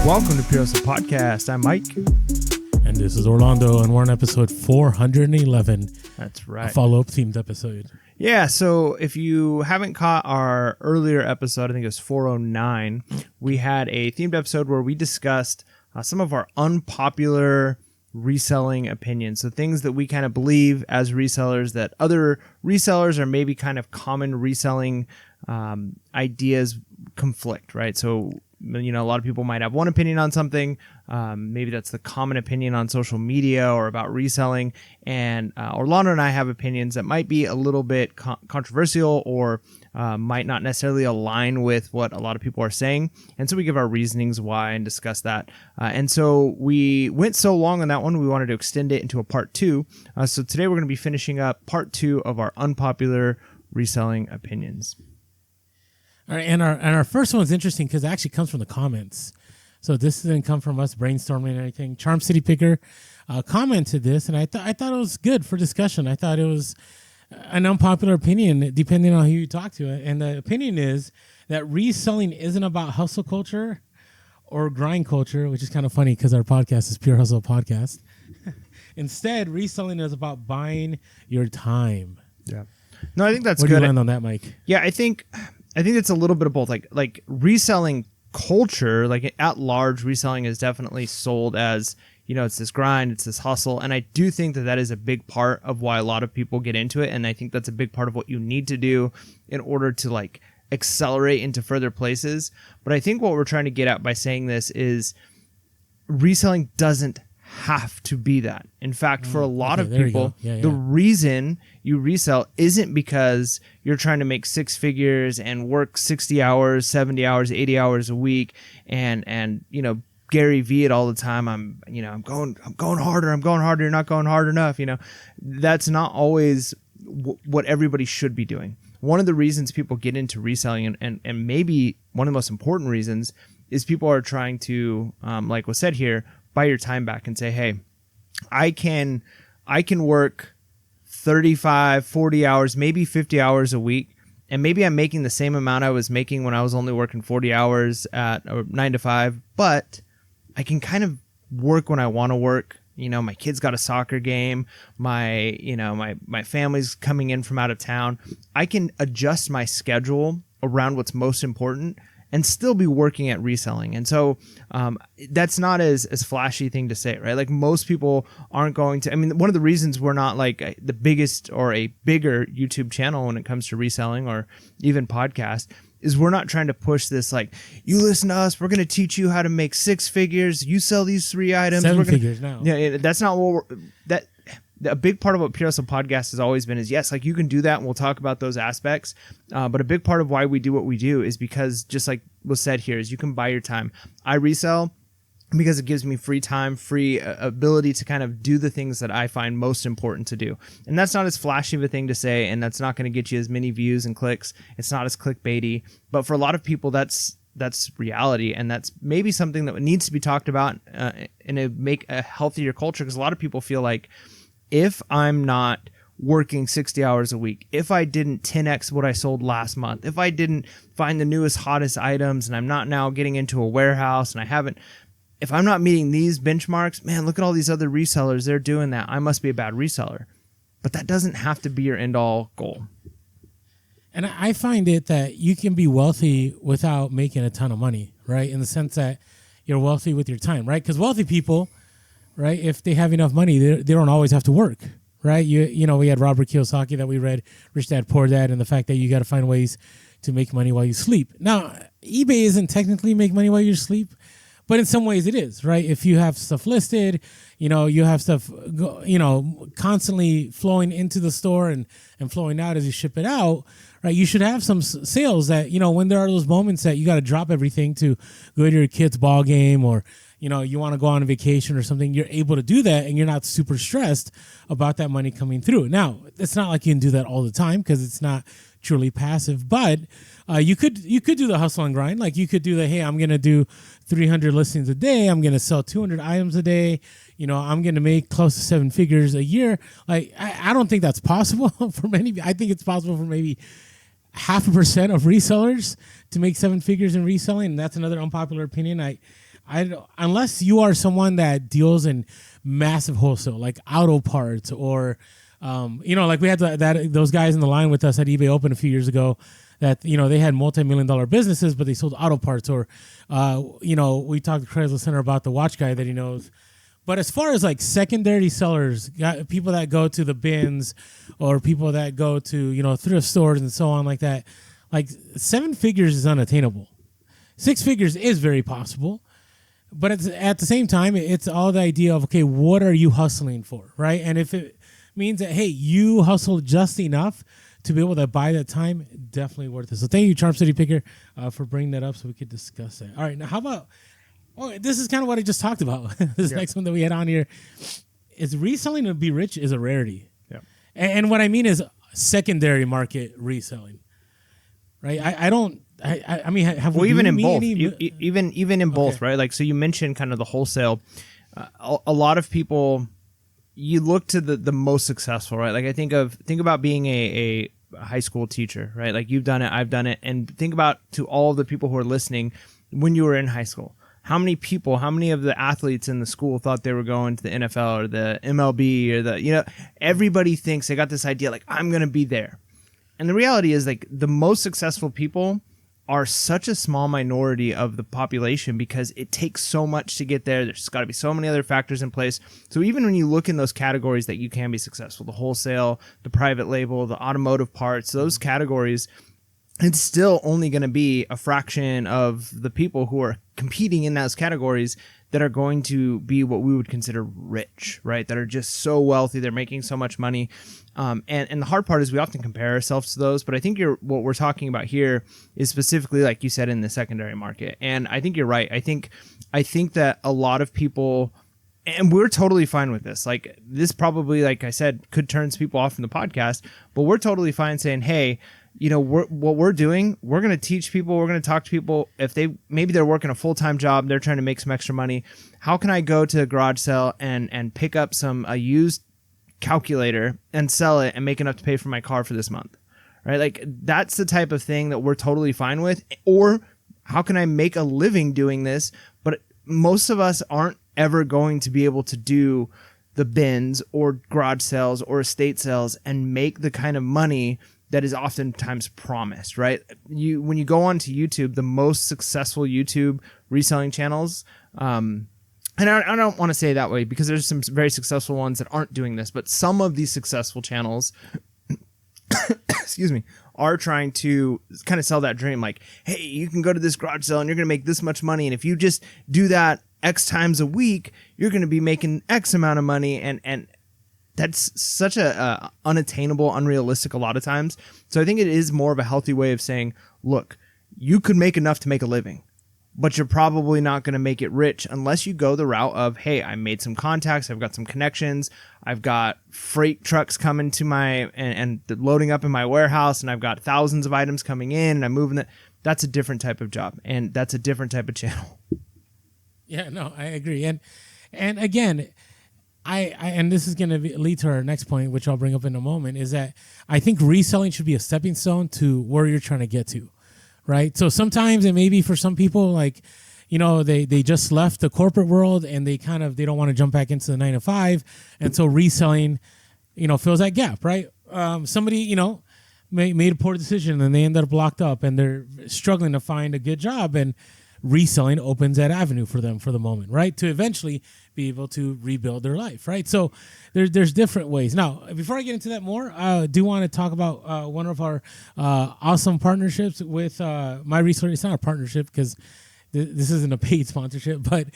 Welcome to Pure Hustle Podcast. I'm Mike. And this is Orlando, and we're on episode 411. That's right. A follow-up themed episode. Yeah, so if you haven't caught our earlier episode, I think it was 409, we had a themed episode where we discussed some of our unpopular reselling opinions. So things that we kind of believe as resellers that other resellers or maybe kind of common reselling ideas conflict, right? So, you know, a lot of people might have one opinion on something. Maybe that's the common opinion on social media or about reselling. And Orlando and I have opinions that might be a little bit controversial or might not necessarily align with what a lot of people are saying. And so we give our reasonings why and discuss that. And so we went so long on that one, we wanted to extend it into a part two. So today we're going to be finishing up part two of our unpopular reselling opinions. All right, and our first one's interesting because it actually comes from the comments. So this didn't come from us brainstorming or anything. Charm City Picker commented this, and I thought it was good for discussion. I thought it was an unpopular opinion, depending on who you talk to. And the opinion is that reselling isn't about hustle culture or grind culture, which is kind of funny because our podcast is Pure Hustle Podcast. Instead, reselling is about buying your time. Yeah. No, I think that's good. What do you land on that, Mike? Yeah, I think it's a little bit of both. Like reselling culture, like at large, reselling is definitely sold as, you know, it's this grind, it's this hustle. And I do think that is a big part of why a lot of people get into it. And I think that's a big part of what you need to do in order to like accelerate into further places. But I think what we're trying to get at by saying this is reselling doesn't have to be that. In fact, for a lot of people, the reason you resell isn't because you're trying to make six figures and work 60 hours, 70 hours, 80 hours a week and you know, Gary V it all the time. I'm going harder. You're not going hard enough. You know, that's not always what everybody should be doing. One of the reasons people get into reselling and maybe one of the most important reasons is people are trying to, like was said here, buy your time back and say, hey, I can work 35, 40 hours, maybe 50 hours a week. And maybe I'm making the same amount I was making when I was only working 40 hours at 9 to 5, but I can kind of work when I want to work. You know, my kid's got a soccer game. My family's coming in from out of town. I can adjust my schedule around what's most important and still be working at reselling. And so that's not as flashy thing to say, right? Like most people aren't going to, I mean, one of the reasons we're not like the biggest or a bigger YouTube channel when it comes to reselling or even podcast is we're not trying to push this like, you listen to us, we're going to teach you how to make six figures. You sell these 3 items. 7 figures now. Yeah, that's not what a big part of what Pure Hustle Podcast has always been is, yes, like you can do that and we'll talk about those aspects. But a big part of why we do what we do is because just like was said here is you can buy your time. I resell because it gives me free time, free ability to kind of do the things that I find most important to do. And that's not as flashy of a thing to say, and that's not going to get you as many views and clicks. It's not as clickbaity. But for a lot of people, that's reality, and that's maybe something that needs to be talked about and to make a healthier culture, because a lot of people feel like, if I'm not working 60 hours a week, if I didn't 10x what I sold last month, if I didn't find the newest, hottest items, and I'm not now getting into a warehouse and if I'm not meeting these benchmarks, man, look at all these other resellers. They're doing that. I must be a bad reseller. But that doesn't have to be your end all goal. And I find it that you can be wealthy without making a ton of money, right? In the sense that you're wealthy with your time, right? Because wealthy people, right, if they have enough money, they don't always have to work, right? You know, we had Robert Kiyosaki that we read, Rich Dad, Poor Dad, and the fact that you got to find ways to make money while you sleep. Now, eBay isn't technically make money while you sleep, but in some ways it is, right? If you have stuff listed, you know, you have stuff, you know, constantly flowing into the store and flowing out as you ship it out, right? You should have some sales that, you know, when there are those moments that you got to drop everything to go to your kid's ball game or, you know, you want to go on a vacation or something, you're able to do that and you're not super stressed about that money coming through. Now, it's not like you can do that all the time because it's not truly passive, but you could do the hustle and grind. Like you could do the, hey, I'm going to do 300 listings a day. I'm going to sell 200 items a day. You know, I'm going to make close to 7 figures a year. Like, I don't think that's possible for many. I think it's possible for maybe 0.5% of resellers to make 7 figures in reselling. And that's another unpopular opinion. unless you are someone that deals in massive wholesale, like auto parts, or like we had those guys in the line with us at eBay Open a few years ago, that they had multi-million-dollar businesses, but they sold auto parts. Or we talked to Craigslist Center about the watch guy that he knows. But as far as like secondary sellers, people that go to the bins, or people that go to thrift stores and so on like that, like 7 figures is unattainable. 6 figures is very possible. But at the same time, it's all the idea of, okay, what are you hustling for, right? And if it means that, hey, you hustle just enough to be able to buy that time, definitely worth it. So thank you, Charm City Picker, for bringing that up so we could discuss that. All right, now how about, this is kind of what I just talked about. This next one that we had on here is reselling to be rich is a rarity. Yeah. And what I mean is secondary market reselling, right? I mean, have we even in both, even in both, right? Like, so you mentioned kind of the wholesale. A lot of people, you look to the most successful, right? Like, I think about being a high school teacher, right? Like, you've done it, I've done it, and think about to all the people who are listening when you were in high school. How many of the athletes in the school thought they were going to the NFL or the MLB or everybody thinks they got this idea like, I'm going to be there. And the reality is, like, the most successful people are such a small minority of the population because it takes so much to get there. There's got to be so many other factors in place. So even when you look in those categories that you can be successful, the wholesale, the private label, the automotive parts, those categories, it's still only going to be a fraction of the people who are competing in those categories that are going to be what we would consider rich, right? That are just so wealthy, they're making so much money. And the hard part is we often compare ourselves to those, but I think what we're talking about here is specifically, like you said, in the secondary market. And I think you're right. I think that a lot of people, and we're totally fine with this. Like, this probably, like I said, could turn some people off from the podcast, but we're totally fine saying, hey, what we're doing, we're going to teach people, we're going to talk to people. If maybe they're working a full-time job, they're trying to make some extra money. How can I go to a garage sale and pick up a used calculator and sell it and make enough to pay for my car for this month, right? Like, that's the type of thing that we're totally fine with. Or how can I make a living doing this? But most of us aren't ever going to be able to do the bins or garage sales or estate sales and make the kind of money that is oftentimes promised, right? When you go onto YouTube, the most successful YouTube reselling channels, and I don't want to say it that way because there's some very successful ones that aren't doing this, but some of these successful channels, excuse me, are trying to kind of sell that dream. Like, hey, you can go to this garage sale and you're going to make this much money. And if you just do that X times a week, you're going to be making X amount of money. And that's such a unattainable, unrealistic a lot of times. So I think it is more of a healthy way of saying, look, you could make enough to make a living, but you're probably not going to make it rich unless you go the route of, hey, I made some contacts, I've got some connections, I've got freight trucks coming to and loading up in my warehouse, and I've got thousands of items coming in, and I'm moving it. That's a different type of job, and that's a different type of channel. Yeah, no, I agree. And again, and this is going to lead to our next point, which I'll bring up in a moment, is that I think reselling should be a stepping stone to where you're trying to get to, right? So sometimes it may be for some people, like, they just left the corporate world and they don't want to jump back into the 9 to 5. And so reselling, fills that gap, right? Somebody, made a poor decision and they ended up locked up and they're struggling to find a good job, and reselling opens that avenue for them for the moment, right? To eventually be able to rebuild their life, right? So there's different ways. Now, before I get into that more, I do want to talk about one of our awesome partnerships with My Reseller. It's not a partnership because this isn't a paid sponsorship, but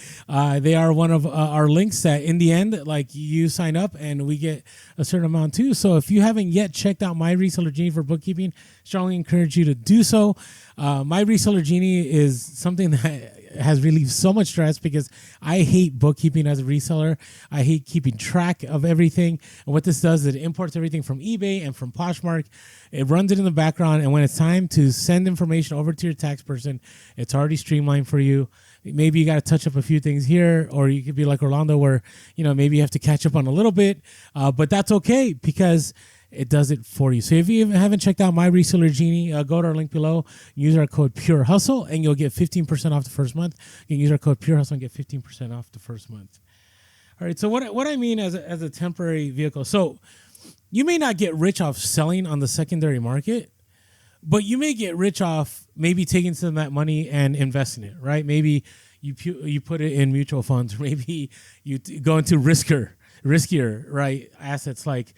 they are one of our links that in the end, like, you sign up and we get a certain amount too. So if you haven't yet checked out My Reseller Genie for bookkeeping, strongly encourage you to do so. My Reseller Genie is something that has relieved so much stress because I hate bookkeeping as a reseller. I hate keeping track of everything. And what this does is it imports everything from eBay and from Poshmark. It runs it in the background. And when it's time to send information over to your tax person, it's already streamlined for you. Maybe you got to touch up a few things here, or you could be like Orlando where, maybe you have to catch up on a little bit. But that's okay because it does it for you. So if you haven't checked out My Reseller Genie, go to our link below, use our code Pure Hustle, and you'll get 15% off the first month. You can use our code Pure Hustle and get 15% off the first month. All right. So what I mean as a temporary vehicle. So you may not get rich off selling on the secondary market, but you may get rich off maybe taking some of that money and investing it, right? Maybe you put it in mutual funds. Maybe you go into riskier, right, assets like,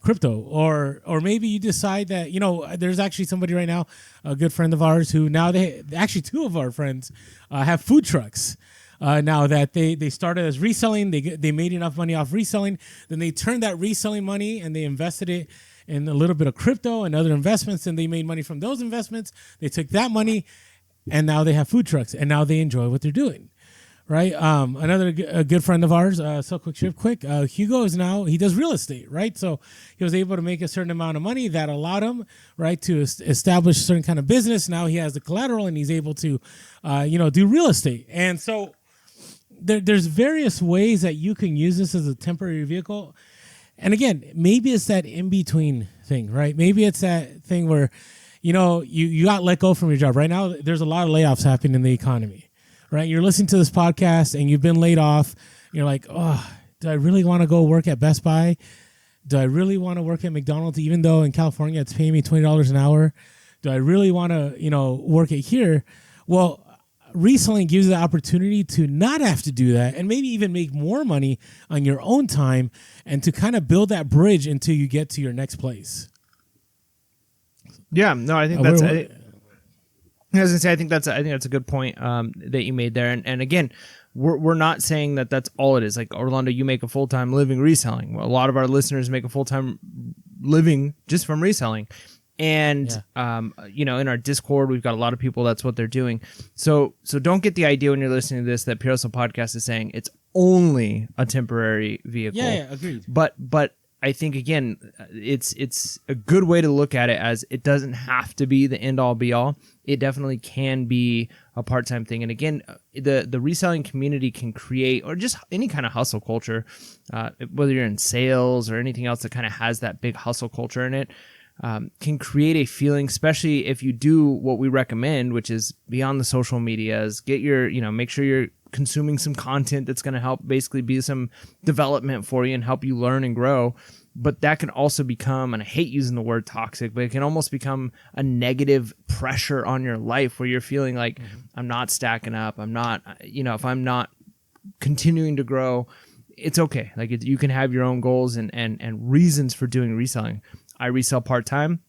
crypto, or maybe you decide that, there's actually somebody right now, a good friend of ours, who now two of our friends have food trucks. Now that they started as reselling, they made enough money off reselling, then they turned that reselling money and they invested it in a little bit of crypto and other investments, and they made money from those investments. They took that money, and now they have food trucks, and now they enjoy what they're doing. Right. Another good friend of ours, Sell Quick Ship Quick, Hugo he does real estate, right? So he was able to make a certain amount of money that allowed him, right, to establish a certain kind of business. Now he has the collateral and he's able to, do real estate. And so there's various ways that you can use this as a temporary vehicle. And again, maybe it's that in-between thing, right? Maybe it's that thing where, you got let go from your job. Right now, there's a lot of layoffs happening in the economy. Right, you're listening to this podcast and you've been laid off. You're like, oh, do I really want to go work at Best Buy? Do I really want to work at McDonald's, even though in California it's paying me $20 an hour? Do I really want to, work it here? Well, reselling gives you the opportunity to not have to do that and maybe even make more money on your own time and to kind of build that bridge until you get to your next place. Yeah, no, I think that's. I was gonna say, I think that's a good point that you made there, and again, we're not saying that that's all it is. Like, Orlando, you make a full-time living reselling. Well, a lot of our listeners make a full-time living just from reselling, and in our Discord, we've got a lot of people that's what they're doing. So don't get the idea when you're listening to this that Pure Hustle Podcast is saying it's only a temporary vehicle. Yeah, agreed. But I think, again, it's a good way to look at it, as it doesn't have to be the end all be all. It definitely can be a part-time thing. And again, the reselling community can create, or just any kind of hustle culture, whether you're in sales or anything else that kind of has that big hustle culture in it, can create a feeling, especially if you do what we recommend, which is be on the social medias, get your, make sure you're consuming some content that's going to help basically be some development for you and help you learn and grow. But that can also become, and I hate using the word toxic, but it can almost become a negative pressure on your life where you're feeling like, I'm not stacking up. I'm not, if I'm not continuing to grow, it's okay. Like, you can have your own goals and reasons for doing reselling. I resell part-time.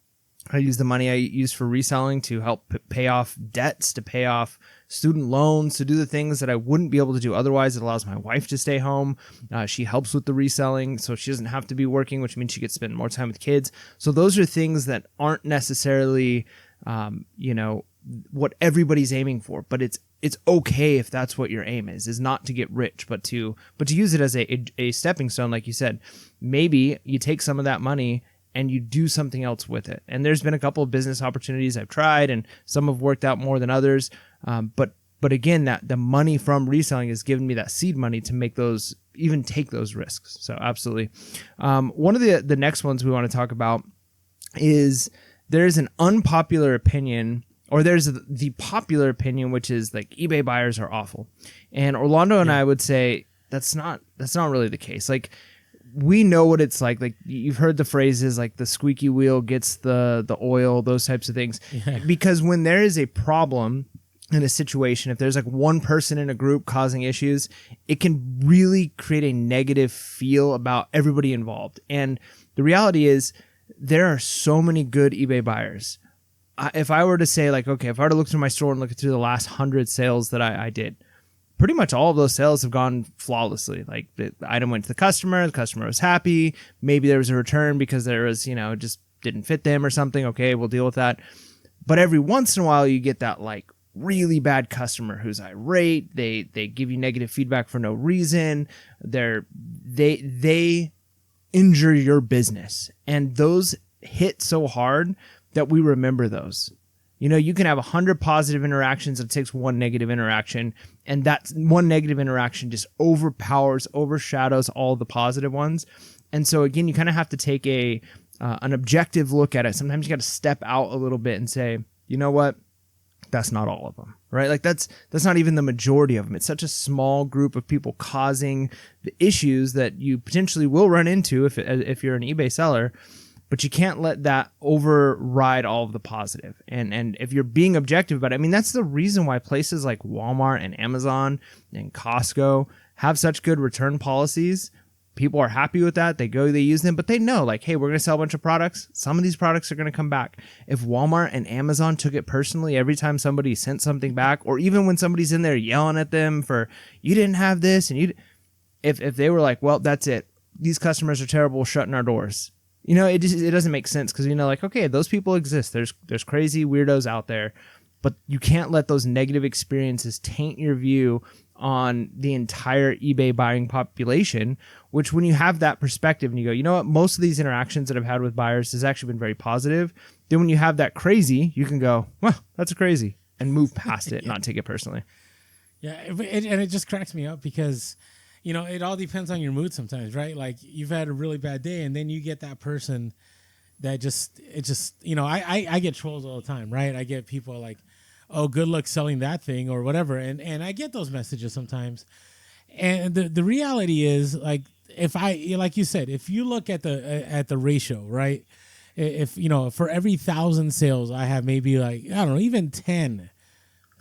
I use the money I use for reselling to help pay off debts, to pay off student loans, to do the things that I wouldn't be able to do otherwise. It allows my wife to stay home. She helps with the reselling, so she doesn't have to be working, which means she gets to spend more time with kids. So those are things that aren't necessarily, what everybody's aiming for. But it's okay if that's what your aim is not to get rich, but to use it as a stepping stone, like you said. Maybe you take some of that money and you do something else with it. And there's been a couple of business opportunities I've tried, and some have worked out more than others. But again, that the money from reselling has given me that seed money to make those, even take those risks. So absolutely. One of the next ones we want to talk about is there's an unpopular opinion, or there's the popular opinion, which is like eBay buyers are awful. And Orlando and I would say that's not really the case. Like, we know what it's like. Like, you've heard the phrases like the squeaky wheel gets the oil, those types of things. Yeah. Because when there is a problem in a situation, if there's like one person in a group causing issues, it can really create a negative feel about everybody involved. And the reality is, there are so many good eBay buyers. If I were to say, like, okay, if I were to look through my store and look through the last 100 sales that I did, pretty much all of those sales have gone flawlessly. Like, the item went to the customer was happy. Maybe there was a return because there was, just didn't fit them or something. Okay, we'll deal with that. But every once in a while, you get that like really bad customer who's irate. They give you negative feedback for no reason. They injure your business, and those hit so hard that we remember those. You can have 100 positive interactions. It takes one negative interaction, and that one negative interaction just overshadows all the positive ones. And so again, you kind of have to take an objective look at it. Sometimes you got to step out a little bit and say, you know what? That's not all of them, right? Like that's not even the majority of them. It's such a small group of people causing the issues that you potentially will run into if you're an eBay seller, but you can't let that override all of the positive. And if you're being objective about it, I mean, that's the reason why places like Walmart and Amazon and Costco have such good return policies. People are happy with that. They use them, but they know like, hey, we're going to sell a bunch of products. Some of these products are going to come back. If Walmart and Amazon took it personally every time somebody sent something back, or even when somebody's in there yelling at them for, you didn't have this, and if they were like, well, that's it. These customers are terrible, shutting our doors. You know, it doesn't make sense because, you know, like, okay, those people exist. There's crazy weirdos out there, but you can't let those negative experiences taint your view on the entire eBay buying population, which when you have that perspective and you go, you know what, most of these interactions that I've had with buyers has actually been very positive. Then when you have that crazy, you can go, well, that's crazy, and move past it, not take it personally. Yeah, and it just cracks me up because, you know, it all depends on your mood sometimes, right? Like you've had a really bad day and then you get that person that just, you know, I get trolls all the time, right? I get people like, oh, good luck selling that thing or whatever. And I get those messages sometimes. And the reality is, like, like you said, if you look at the ratio, right? If, you know, for every 1,000 sales, I have maybe like, I don't know, even 10,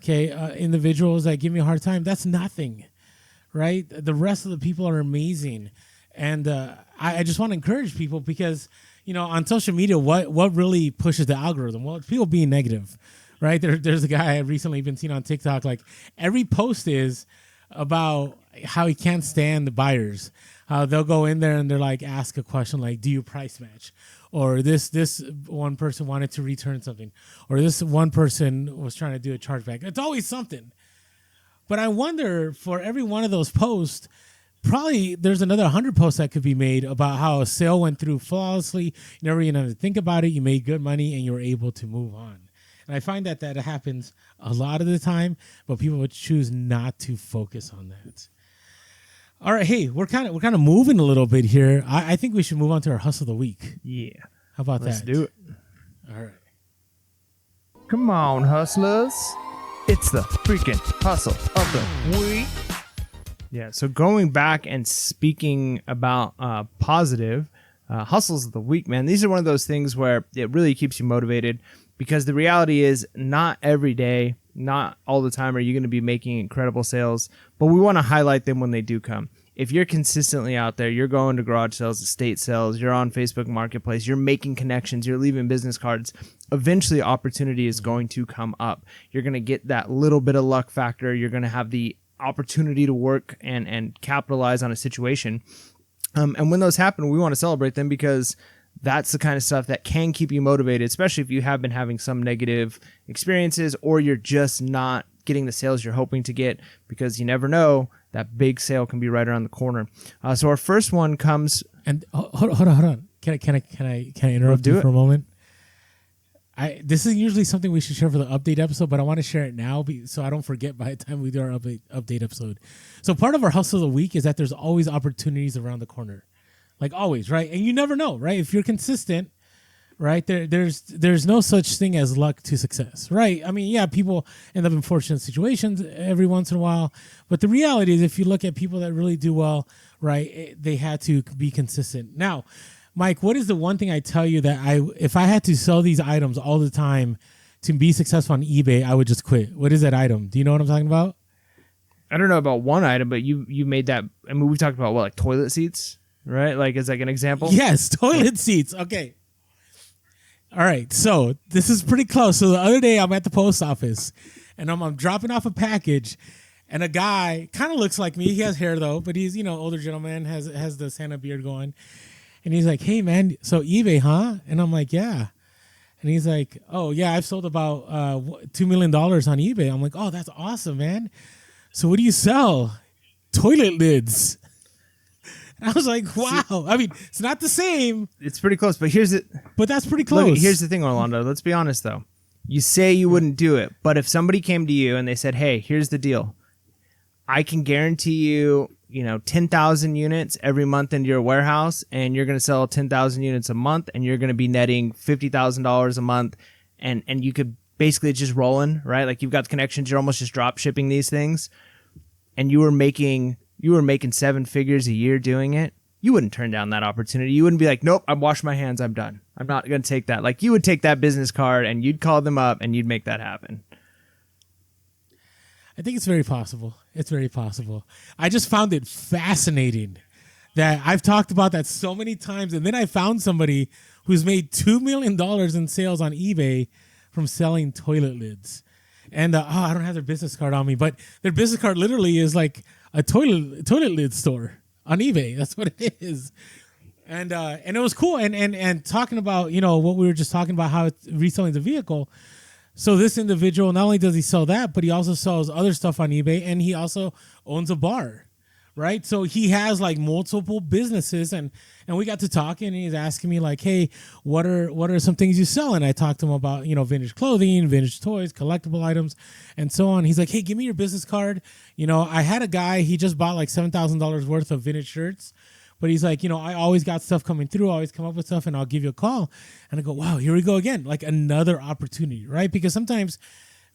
individuals that give me a hard time. That's nothing, right? The rest of the people are amazing. And I just want to encourage people because, you know, on social media, what really pushes the algorithm? Well, it's people being negative. Right, there's a guy I've recently been seeing on TikTok. Like every post is about how he can't stand the buyers. They'll go in there and they're like, ask a question like, "Do you price match?" Or this one person wanted to return something, or this one person was trying to do a chargeback. It's always something. But I wonder, for every one of those posts, probably there's another 100 posts that could be made about how a sale went through flawlessly. You never even had to think about it. You made good money and you were able to move on. And I find that happens a lot of the time, but people would choose not to focus on that. All right, hey, we're kind of moving a little bit here. I think we should move on to our hustle of the week. Yeah, how about Let's that? do it. All right. Come on, hustlers. It's the freaking hustle of the week. Yeah, so going back and speaking about positive hustles of the week, man, these are one of those things where it really keeps you motivated. Because the reality is not every day, not all the time are you going to be making incredible sales, but we want to highlight them when they do come. If you're consistently out there, you're going to garage sales, estate sales, you're on Facebook Marketplace, you're making connections, you're leaving business cards, eventually opportunity is going to come up. You're going to get that little bit of luck factor. You're going to have the opportunity to work and capitalize on a situation. And when those happen, we want to celebrate them because that's the kind of stuff that can keep you motivated, especially if you have been having some negative experiences or you're just not getting the sales you're hoping to get, because you never know, that big sale can be right around the corner. So our first one comes. And hold on. Can I interrupt you for a moment? This is usually something we should share for the update episode, but I want to share it now so I don't forget by the time we do our update episode. So part of our hustle of the week is that there's always opportunities around the corner. Like always, right? And you never know, right? If you're consistent, right? There's no such thing as luck to success, right? I mean, yeah, people end up in fortunate situations every once in a while, but the reality is, if you look at people that really do well, right, they had to be consistent. Now, Mike, what is the one thing I tell you that if I had to sell these items all the time to be successful on eBay, I would just quit? What is that item? Do you know what I'm talking about? I don't know about one item, but you made that. I mean, we talked about what, like toilet seats? Right? Like, is like an example? Yes, toilet seats. Okay. All right. So this is pretty close. So the other day I'm at the post office and I'm dropping off a package and a guy kind of looks like me. He has hair though, but he's, older gentleman, has the Santa beard going. And he's like, hey man, so eBay, huh? And I'm like, yeah. And he's like, oh yeah, I've sold about $2 million on eBay. I'm like, oh, that's awesome, man. So what do you sell? Toilet lids. I was like, wow. I mean, it's not the same. It's pretty close, but But that's pretty close. Look, here's the thing, Orlando. Let's be honest, though. You say you wouldn't do it, but if somebody came to you and they said, hey, here's the deal. I can guarantee you 10,000 units every month into your warehouse, and you're going to sell 10,000 units a month, and you're going to be netting $50,000 a month, and you could basically just rolling, right? Like you've got the connections, you're almost just drop shipping these things, and you were making 7 figures a year doing it. You wouldn't turn down that opportunity. You wouldn't be like, nope, I've washed my hands, I'm done. I'm not going to take that. Like you would take that business card and you'd call them up and you'd make that happen. I think it's very possible. It's very possible. I just found it fascinating that I've talked about that so many times. And then I found somebody who's made $2 million in sales on eBay from selling toilet lids. And I don't have their business card on me, but their business card literally is like a toilet lid store on eBay. That's what it is. And it was cool. And talking about, what we were just talking about, how it's reselling the vehicle. So this individual, not only does he sell that, but he also sells other stuff on eBay, and he also owns a bar, right? So he has like multiple businesses, and we got to talking, and he's asking me like, hey, what are some things you sell? And I talked to him about, vintage clothing, vintage toys, collectible items, and so on. He's like, hey, give me your business card. I had a guy, he just bought like $7,000 worth of vintage shirts. But he's like, I always got stuff coming through. I always come up with stuff, and I'll give you a call. And I go, wow, here we go again. Like another opportunity, right? Because sometimes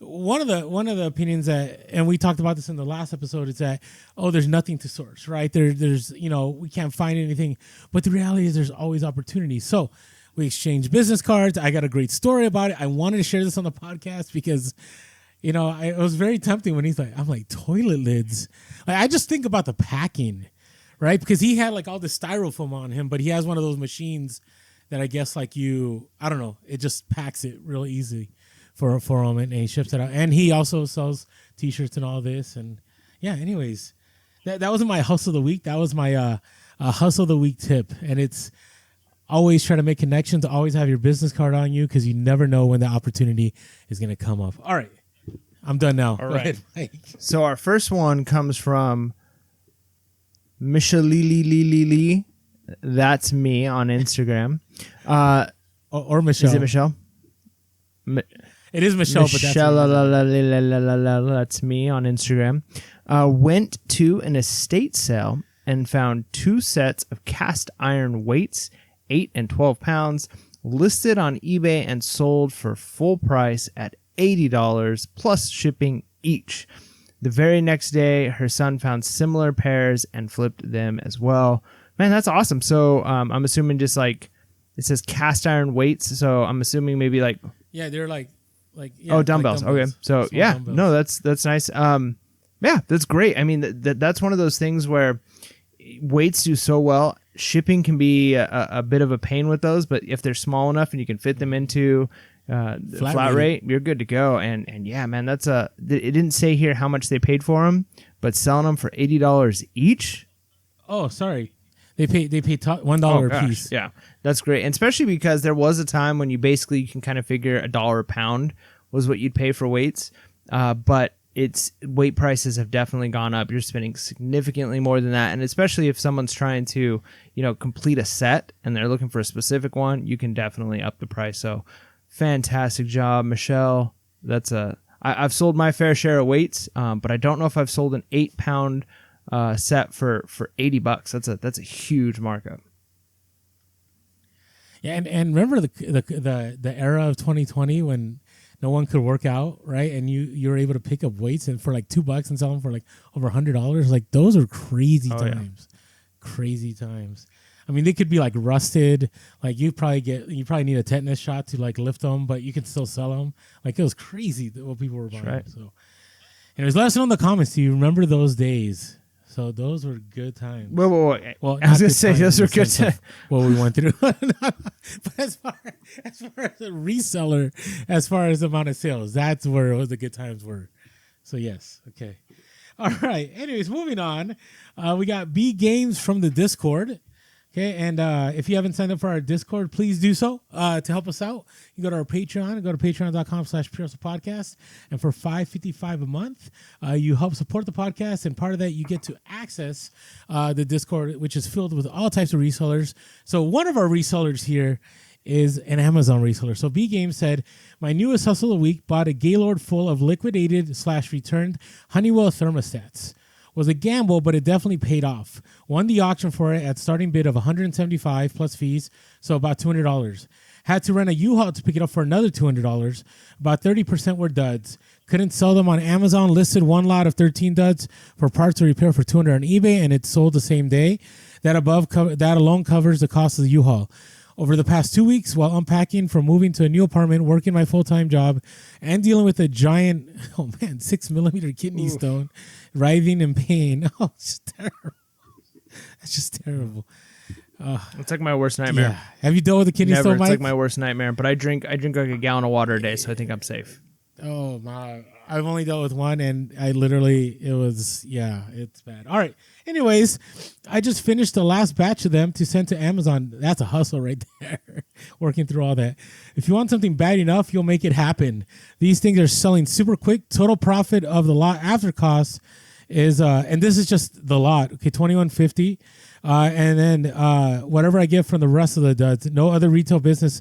one of the opinions that, and we talked about this in the last episode, is that, there's nothing to source, right? There's we can't find anything. But the reality is there's always opportunities. So we exchanged business cards. I got a great story about it. I wanted to share this on the podcast because, it was very tempting when I'm like, toilet lids. Like, I just think about the packing, right? Because he had like all the styrofoam on him, but he has one of those machines that I guess like I don't know, it just packs it real easy for him, and he ships it out. And he also sells t-shirts and all this. And yeah, anyways, that wasn't my hustle of the week. That was my hustle of the week tip. And it's always try to make connections, always have your business card on you, because you never know when the opportunity is going to come up. All right, I'm done now. All right. So our first one comes from Michelle, that's me on Instagram. Or Michelle. Is it Michelle? It is Michelle, but that's me on Instagram. Went to an estate sale and found 2 sets of cast iron weights, 8 and 12 pounds, listed on eBay and sold for full price at $80 plus shipping each. The very next day, her son found similar pairs and flipped them as well. Man, that's awesome. So I'm assuming just like it says cast iron weights. So I'm assuming maybe like they're like dumbbells. Like Okay, so small dumbbells. No, that's nice. That's great. I mean, that's one of those things where weights do so well. Shipping can be a bit of a pain with those, but if they're small enough and you can fit them into flat rate, you're good to go. And yeah, man, it didn't say here how much they paid for them, but selling them for $80 each. Oh, sorry. They pay $1 a piece. Yeah, that's great. And especially because there was a time when you can kind of figure $1 a pound was what you'd pay for weights. But weight prices have definitely gone up. You're spending significantly more than that. And especially if someone's trying to, complete a set and they're looking for a specific one, you can definitely up the price. So fantastic job, Michelle. I've sold my fair share of weights, but I don't know if I've sold an 8-pound set for $80. That's a huge markup. Yeah, and remember the era of 2020 when no one could work out, right? And you were able to pick up weights and for like $2 and sell them for like over $100. Like those are crazy times. Yeah. Crazy times. I mean, they could be like rusted. Like you probably need a tetanus shot to like lift them, but you can still sell them. Like it was crazy what people were buying. Right. So, anyways, let us know in the comments. Do you remember those days? So those were good times. Well, I was gonna say those were good times. What we went through. But as far as the reseller, as far as the amount of sales, that's where the good times were. So yes, okay. All right. Anyways, moving on. We got B Games from the Discord. Okay, and if you haven't signed up for our Discord, please do so to help us out. You go to our Patreon, go to patreon.com/PureHustlePodcast, and for $5.55 a month, you help support the podcast, and part of that, you get to access the Discord, which is filled with all types of resellers. So one of our resellers here is an Amazon reseller. So B Game said, my newest hustle of the week, bought a Gaylord full of liquidated/returned Honeywell thermostats. was a gamble, but it definitely paid off. Won the auction for it at starting bid of $175 plus fees, so about $200. Had to rent a U-Haul to pick it up for another $200. About 30% were duds. Couldn't sell them on Amazon. Listed one lot of 13 duds for parts or repair for $200 on eBay, and it sold the same day. That alone covers the cost of the U-Haul. Over the past 2 weeks, while unpacking from moving to a new apartment, working my full-time job, and dealing with a giant, 6mm kidney stone, writhing in pain. Oh, it's just terrible. That's just terrible. It's like my worst nightmare. Yeah. Have you dealt with a kidney Never. stone, Mike? It's like my worst nightmare. But I drink like a gallon of water a day, so I think I'm safe. Oh my! I've only dealt with one, and it's bad. All right. Anyways, I just finished the last batch of them to send to Amazon. That's a hustle right there. Working through all that. If you want something bad enough, you'll make it happen. These things are selling super quick. Total profit of the lot after cost is, and this is just the lot. Okay, $21.50, and then whatever I get from the rest of the duds. No other retail business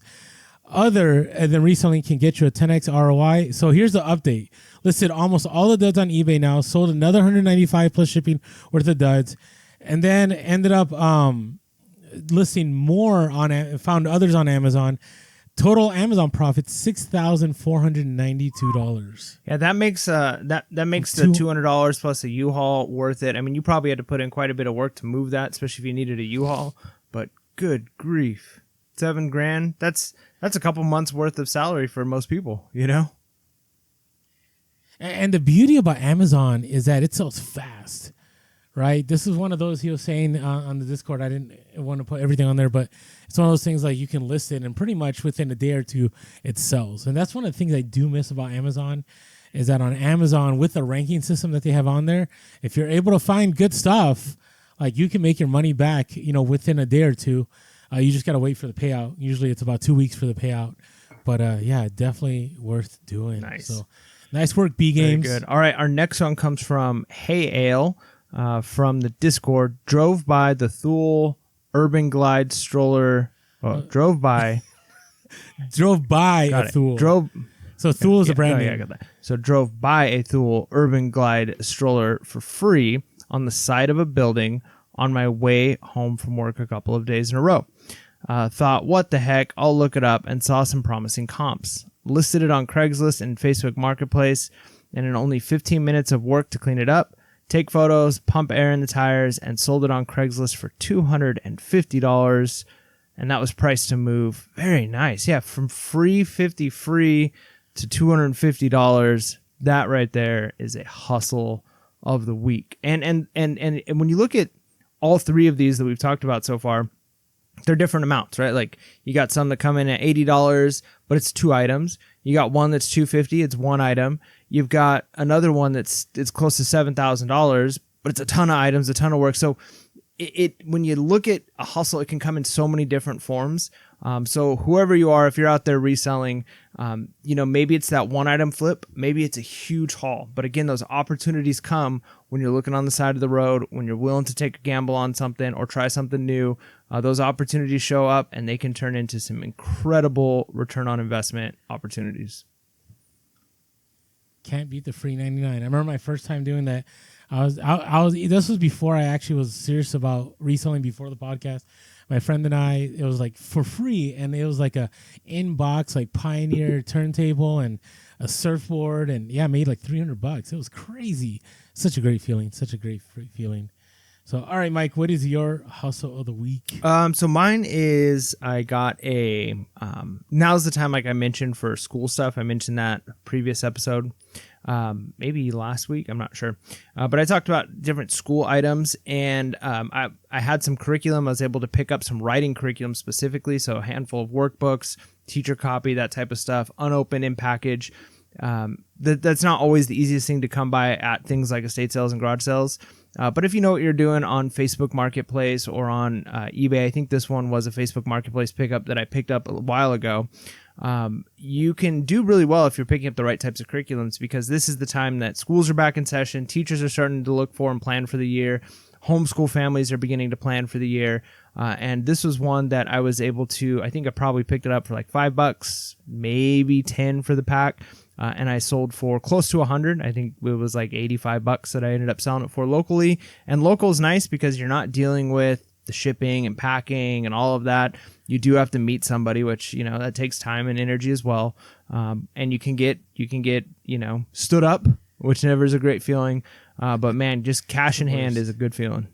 other than reselling can get you a 10x ROI. So here's the update. Listed almost all the duds on eBay now. Sold another 195 plus shipping worth of duds, and then ended up listing more on. Found others on Amazon. Total Amazon profit $6,492. Yeah, that makes the $200 plus a U-Haul worth it. I mean, you probably had to put in quite a bit of work to move that, especially if you needed a U-Haul. But good grief, $7,000. That's a couple months worth of salary for most people, you know? And the beauty about Amazon is that it sells fast, right? This is one of those he was saying on the Discord. I didn't want to put everything on there, but it's one of those things like you can list it and pretty much within a day or two it sells. And that's one of the things I do miss about Amazon is that on Amazon with the ranking system that they have on there, if you're able to find good stuff, like you can make your money back, within a day or two. You just got to wait for the payout. Usually it's about 2 weeks for the payout. But definitely worth doing. Nice. So nice work, B Games. Very good. All right, our next one comes from Hey Ale from the Discord. Drove by the Thule Urban Glide stroller. Drove by a Thule. So Thule is a brand name. I got that. So drove by a Thule Urban Glide stroller for free on the side of a building on my way home from work a couple of days in a row. Thought, what the heck, I'll look it up, and saw some promising comps. Listed it on Craigslist and Facebook Marketplace, and in only 15 minutes of work to clean it up, take photos, pump air in the tires, and sold it on Craigslist for $250, and that was priced to move. Very nice. Yeah, from free to $250, that right there is a hustle of the week. And when you look at all three of these that we've talked about so far, they're different amounts, right? Like you got some that come in at $80, but it's 2 items. You got one that's $250, it's 1 item. You've got another one it's close to $7,000, but it's a ton of items, a ton of work. So it when you look at a hustle, it can come in so many different forms. So whoever you are, if you're out there reselling, maybe it's that 1 item flip, maybe it's a huge haul. But again, those opportunities come when you're looking on the side of the road, when you're willing to take a gamble on something or try something new. Those opportunities show up and they can turn into some incredible return on investment opportunities. Can't beat the free 99. I remember my first time doing that. I was. This was before I actually was serious about reselling. Before the podcast, my friend and I, it was like for free, and it was like a inbox like Pioneer turntable and a surfboard, and I made like $300. It was crazy. Such a great feeling. So, all right, Mike, what is your hustle of the week? So mine is I got a. Now's the time, like I mentioned, for school stuff. I mentioned that previous episode. Maybe last week, I'm not sure, but I talked about different school items, and I had some curriculum. I was able to pick up some writing curriculum specifically, so a handful of workbooks, teacher copy, that type of stuff, unopened in package. That's not always the easiest thing to come by at things like estate sales and garage sales, but if you know what you're doing on Facebook Marketplace or on eBay, I think this one was a Facebook Marketplace pickup that I picked up a while ago. You can do really well if you're picking up the right types of curriculums, because this is the time that schools are back in session, teachers are starting to look for and plan for the year, homeschool families are beginning to plan for the year, and this was one that I was able to, I think I probably picked it up for like $5, maybe 10 for the pack. and I sold for close to 100. I think it was like $85 that I ended up selling it for locally. And local is nice because you're not dealing with the shipping and packing and all of that. You do have to meet somebody, which, you know, that takes time and energy as well. And you can get, you know, stood up, which never is a great feeling. But man, just cash in hand is a good feeling.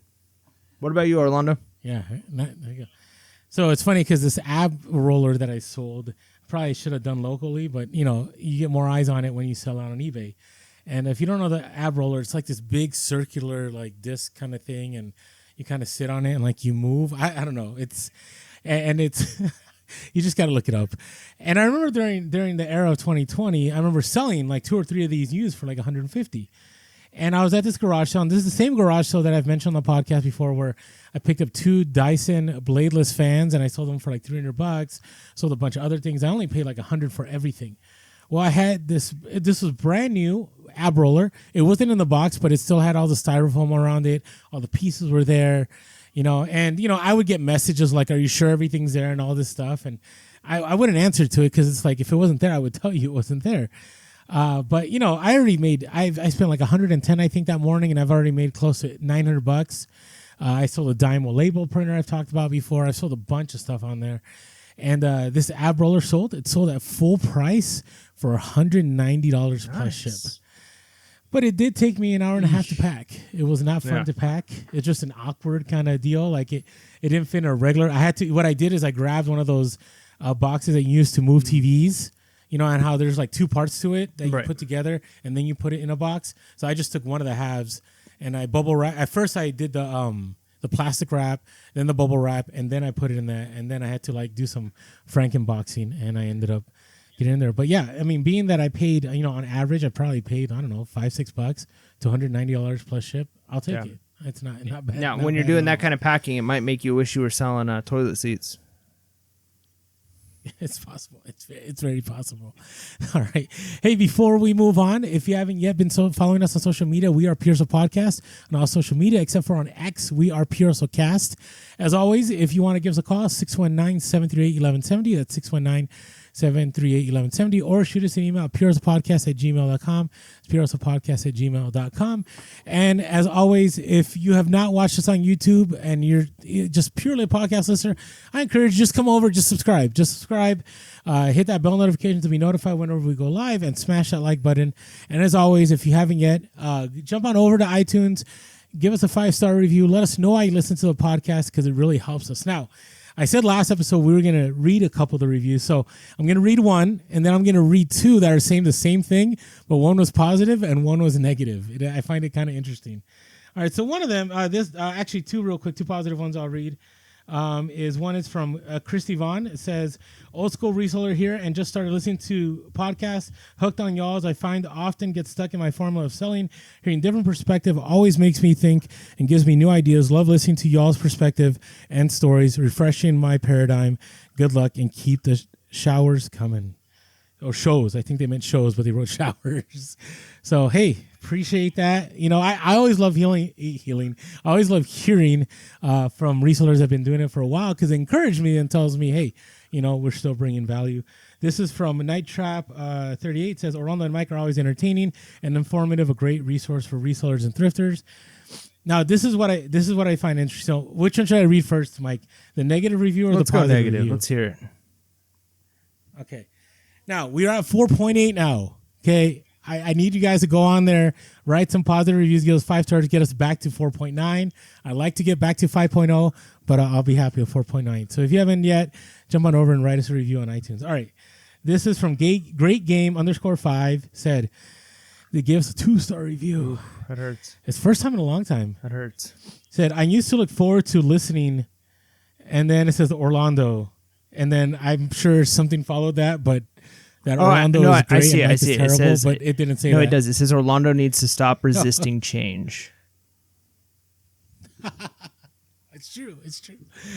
What about you, Orlando? Yeah, there you go. So it's funny because this ab roller that I sold probably should have done locally, but you know, you get more eyes on it when you sell out on eBay. And if you don't know the ab roller, it's like this big circular like disc kind of thing, and you kind of sit on it and like you move. I don't know. It's you just got to look it up. And I remember during the era of 2020, I remember selling like 2 or 3 of these used for like 150. And I was at this garage sale, and this is the same garage sale that I've mentioned on the podcast before, where I picked up 2 Dyson bladeless fans, and I sold them for like $300. Sold a bunch of other things. I only paid like $100 for everything. Well, I had this was brand new ab roller. It wasn't in the box, but it still had all the styrofoam around it. All the pieces were there, you know. And, you know, I would get messages like, are you sure everything's there and all this stuff? And I wouldn't answer to it because it's like, if it wasn't there, I would tell you it wasn't there. But you know, I already made. I spent like 110, I think, that morning, and I've already made close to $900. I sold a Dymo label printer I've talked about before. I sold a bunch of stuff on there, and this ab roller sold. It sold at full price for $190 plus ship. But it did take me an hour and a half to pack. It was not fun to pack. It's just an awkward kind of deal. Like it didn't fit in a regular. I had to. What I did is I grabbed one of those boxes that you use to move TVs. You know, and how there's like 2 parts to it that you put together, and then you put it in a box. So I just took one of the halves, and I bubble wrap. At first, I did the plastic wrap, then the bubble wrap, and then I put it in there. And then I had to like do some Frankenboxing, and I ended up getting in there. But yeah, I mean, being that I paid, you know, on average, I probably paid, I don't know, $5-6 to $190 plus ship. I'll take it. It's not bad. Now, when you're doing that kind of packing, it might make you wish you were selling toilet seats. It's possible. It's very possible. All right. Hey, before we move on, if you haven't yet been following us on social media, we are Pure Podcast on all social media, except for on X, we are Pure Cast. As always, if you want to give us a call, 619-738-1170. That's 619-738-1170, or shoot us an email at purespodcast@gmail.com. It's purespodcast@gmail.com. And as always, if you have not watched us on YouTube and you're just purely a podcast listener, I encourage you, just come over, just subscribe. Hit that bell notification to be notified whenever we go live, and smash that like button. And as always, if you haven't yet, jump on over to iTunes, give us a 5-star review. Let us know how you listen to the podcast, because it really helps us. Now, I said last episode we were going to read a couple of the reviews. So I'm going to read one, and then I'm going to read 2 that are saying the same thing, but one was positive and one was negative. I find it kind of interesting. All right, so one of them, actually 2 real quick, 2 positive ones I'll read. One is from Christy Vaughn. It says, old school reseller here, and just started listening to podcasts. Hooked on y'all's. I find often get stuck in my formula of selling. Hearing different perspective always makes me think and gives me new ideas. Love listening to y'all's perspective and stories. Refreshing my paradigm. Good luck, and keep the showers coming. Or shows. I think they meant shows, but they wrote showers. So, hey, appreciate that. You know, I always love healing. I always love hearing from resellers that have been doing it for a while, because it encourages me and tells me, hey, you know, we're still bringing value. This is from Night Trap 38. It says, Orlando and Mike are always entertaining and informative, a great resource for resellers and thrifters. Now, this is what I find interesting. So, which one should I read first, Mike? The negative review or the positive negative review? Let's hear it. Okay. Now, we are at 4.8 now. Okay. I need you guys to go on there, write some positive reviews, give us 5 stars, get us back to 4.9. I'd like to get back to 5.0, but I'll be happy with 4.9. So if you haven't yet, jump on over and write us a review on iTunes. All right. This is from Great Game _5. Said, they gave us a 2-star review. Ooh, that hurts. It's first time in a long time. That hurts. Said, I used to look forward to listening, and then it says Orlando. And then I'm sure something followed that, but that Orlando is great. I see it. Terrible, it says, but it didn't say no, that. it does. It says Orlando needs to stop resisting change. It's true.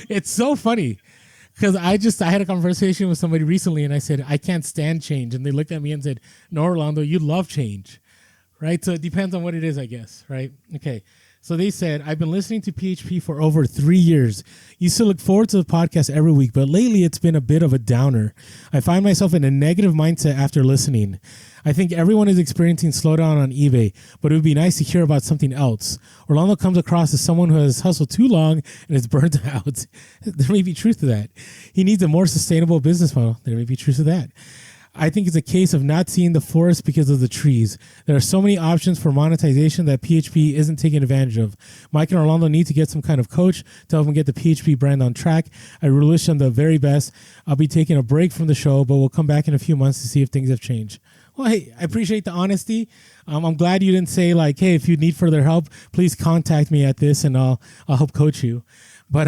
It's so funny, because I had a conversation with somebody recently, and I said, I can't stand change. And they looked at me and said, no, Orlando, you love change. Right? So it depends on what it is, I guess. Right? Okay. So they said, I've been listening to PHP for over 3 years. Used to look forward to the podcast every week, but lately it's been a bit of a downer. I find myself in a negative mindset after listening. I think everyone is experiencing slowdown on eBay, but it would be nice to hear about something else. Orlando comes across as someone who has hustled too long and is burnt out. There may be truth to that. He needs a more sustainable business model. There may be truth to that. I think it's a case of not seeing the forest because of the trees. There are so many options for monetization that PHP isn't taking advantage of. Mike and Orlando need to get some kind of coach to help them get the PHP brand on track. I really wish them the very best. I'll be taking a break from the show, but we'll come back in a few months to see if things have changed. Well, hey, I appreciate the honesty. I'm glad you didn't say like, hey, if you need further help, please contact me at this and I'll help coach you. But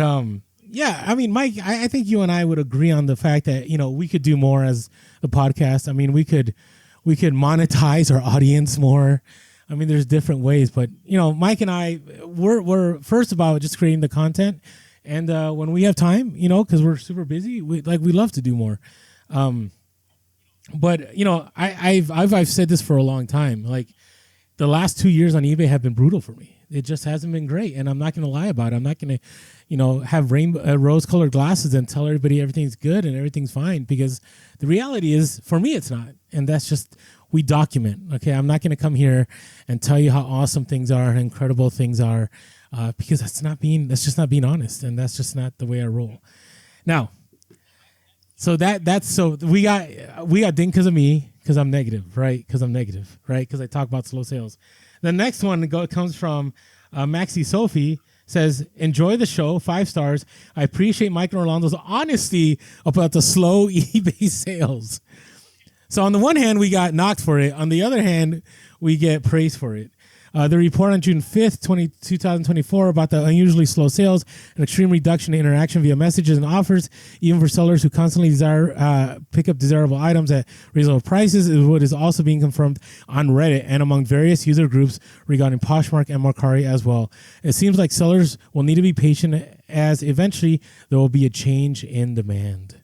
yeah, I mean, Mike, I think you and I would agree on the fact that, you know, we could do more as the podcast. I mean, we could monetize our audience more. I mean, there's different ways, but you know, Mike and I, we're first about just creating the content, and when we have time, you know, because we're super busy, we love to do more. But you know, I've said this for a long time. Like the last 2 years on eBay have been brutal for me. It just hasn't been great, and I'm not going to lie about it. I'm not going to, you know, have rose-colored glasses and tell everybody everything's good and everything's fine, because the reality is, for me, it's not, and that's just, we document. Okay, I'm not going to come here and tell you how awesome things are and incredible things are, because that's just not being honest, and that's just not the way I roll. Now, so we got dinged because of me, because I'm negative, right? Because I talk about slow sales. The next one comes from Maxi Sophie. Says, enjoy the show, 5 stars. I appreciate Mike and Orlando's honesty about the slow eBay sales. So on the one hand, we got knocked for it. On the other hand, we get praise for it. The report on June 5th, 2024 about the unusually slow sales and extreme reduction in interaction via messages and offers, even for sellers who constantly desire pick up desirable items at reasonable prices, is what is also being confirmed on Reddit and among various user groups regarding Poshmark and Mercari as well. It seems like sellers will need to be patient, as eventually there will be a change in demand.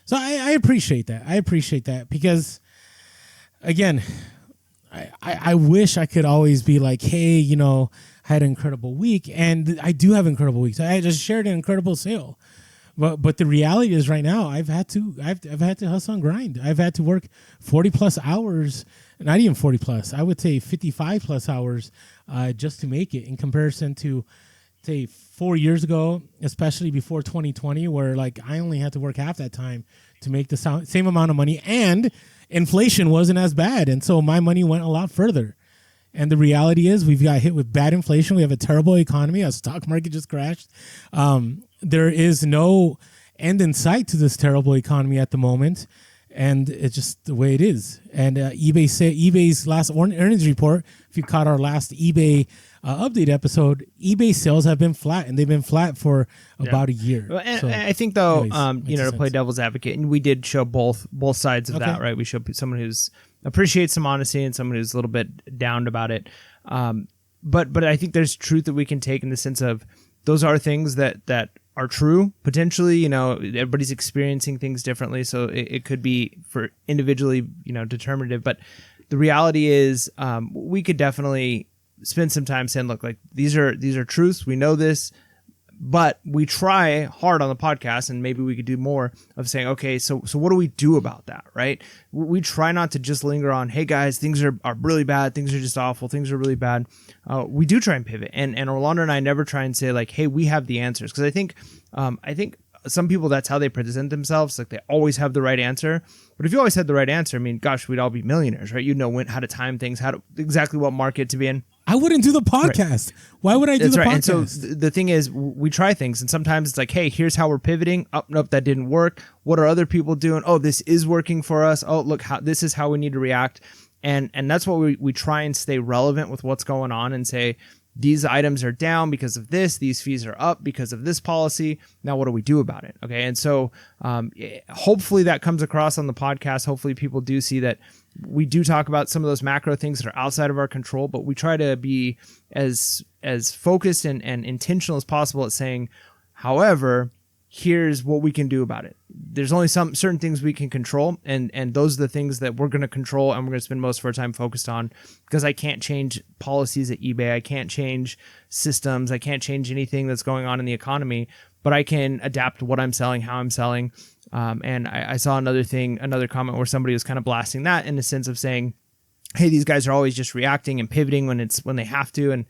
So I appreciate that. I appreciate that because, again, I wish I could always be like, hey, you know, I had an incredible week, and I do have incredible weeks. I just shared an incredible sale, but the reality is right now I've had to hustle and grind. I've had to work 40 plus hours, not even 40 plus. I would say 55 plus hours just to make it, in comparison to, say, 4 years ago, especially before 2020, where like I only had to work half that time to make the same amount of money, and inflation wasn't as bad, and so my money went a lot further. And the reality is, we've got hit with bad inflation. We have a terrible economy. Our stock market just crashed. There is no end in sight to this terrible economy at the moment, and it's just the way it is. And eBay's last earnings report, if you caught our last eBay update episode, eBay sales have been flat, and they've been flat for about a year. Well, and so, I think, though, you know, to play devil's advocate, and we did show both sides of that, right? We showed someone who's appreciates some honesty and someone who's a little bit downed about it. But I think there's truth that we can take in the sense of those are things that are true potentially. You know, everybody's experiencing things differently, so it could be for individually, you know, determinative. But the reality is, we could definitely spend some time saying, look, like these are truths. We know this, but we try hard on the podcast, and maybe we could do more of saying, okay, so what do we do about that, right? We try not to just linger on, hey guys, things are really bad, things are just awful, things are really bad. We do try and pivot, and Orlando and I never try and say like, hey, we have the answers, because I think some people, that's how they present themselves, like they always have the right answer. But if you always had the right answer, I mean, gosh, we'd all be millionaires, right? You'd know how to time things, exactly what market to be in. I wouldn't do the podcast. Right. Why would I do the podcast? And so the thing is, we try things, and sometimes it's like, hey, here's how we're pivoting. Oh, nope, that didn't work. What are other people doing? Oh, this is working for us. Oh, look, this is how we need to react. And that's what we try and stay relevant with what's going on, and say, these items are down because of this, these fees are up because of this policy. Now, what do we do about it? Okay. And so hopefully that comes across on the podcast. Hopefully people do see that we do talk about some of those macro things that are outside of our control, but we try to be as focused and intentional as possible at saying, however, here's what we can do about it. There's only some certain things we can control, and those are the things that we're going to control and we're going to spend most of our time focused on, because I can't change policies at eBay. I can't change systems. I can't change anything that's going on in the economy, but I can adapt what I'm selling, how I'm selling. And I saw another comment where somebody was kind of blasting that in the sense of saying, hey, these guys are always just reacting and pivoting when they have to. And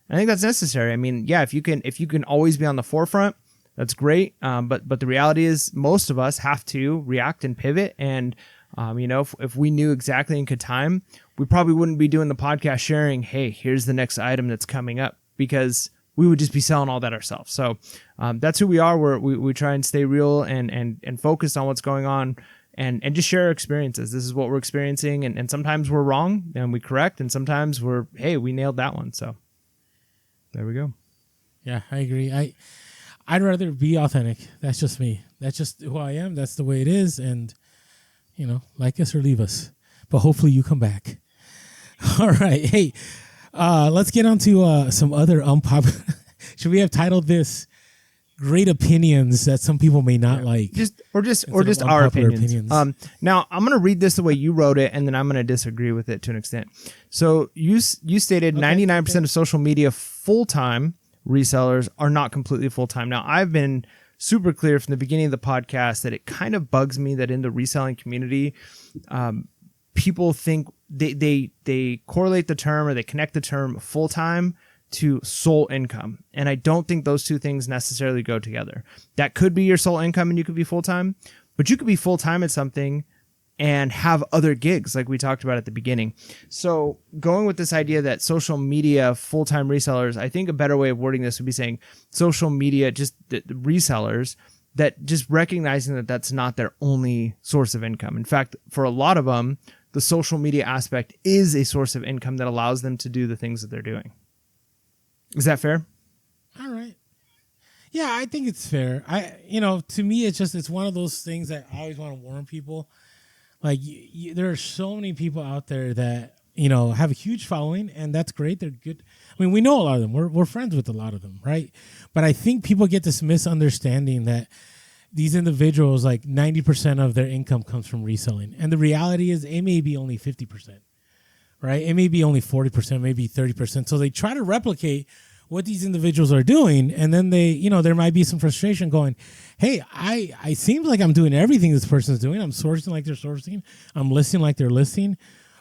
I think that's necessary. I mean, yeah, if you can always be on the forefront, that's great. But the reality is most of us have to react and pivot. And, if we knew exactly in good time, we probably wouldn't be doing the podcast sharing, hey, here's the next item that's coming up, because we would just be selling all that ourselves. So that's who we are. We try and stay real and focused on what's going on and just share our experiences. This is what we're experiencing. And sometimes we're wrong and we correct. And sometimes we nailed that one. So there we go. Yeah, I agree. I'd rather be authentic. That's just me. That's just who I am. That's the way it is. And, like us or leave us. But hopefully you come back. All right. Hey, let's get on to some other unpopular. Should we have titled this "Great Opinions That Some People May Not Like"? Just our opinions. Now, I'm going to read this the way you wrote it, and then I'm going to disagree with it to an extent. So you stated 99% of social media full-time resellers are not completely full-time. Now, I've been super clear from the beginning of the podcast that it kind of bugs me that in the reselling community, people think they correlate the term, or they connect the term full-time to sole income. And I don't think those two things necessarily go together. That could be your sole income and you could be full-time, but you could be full-time at something and have other gigs like we talked about at the beginning. So going with this idea that social media full-time resellers, I think a better way of wording this would be saying social media, just the resellers, that just recognizing that that's not their only source of income. In fact, for a lot of them, the social media aspect is a source of income that allows them to do the things that they're doing. Is that fair? All right. Yeah, I think it's fair. To me, it's one of those things that I always want to warn people. Like, there are so many people out there that, have a huge following, and that's great. They're good. I mean, we know a lot of them. We're friends with a lot of them, right? But I think people get this misunderstanding that these individuals, like 90% of their income comes from reselling. And the reality is it may be only 50%, right? It may be only 40%, maybe 30%. So they try to replicate what these individuals are doing. And then they, there might be some frustration going, hey, I seems like I'm doing everything this person's doing. I'm sourcing like they're sourcing. I'm listing like they're listing.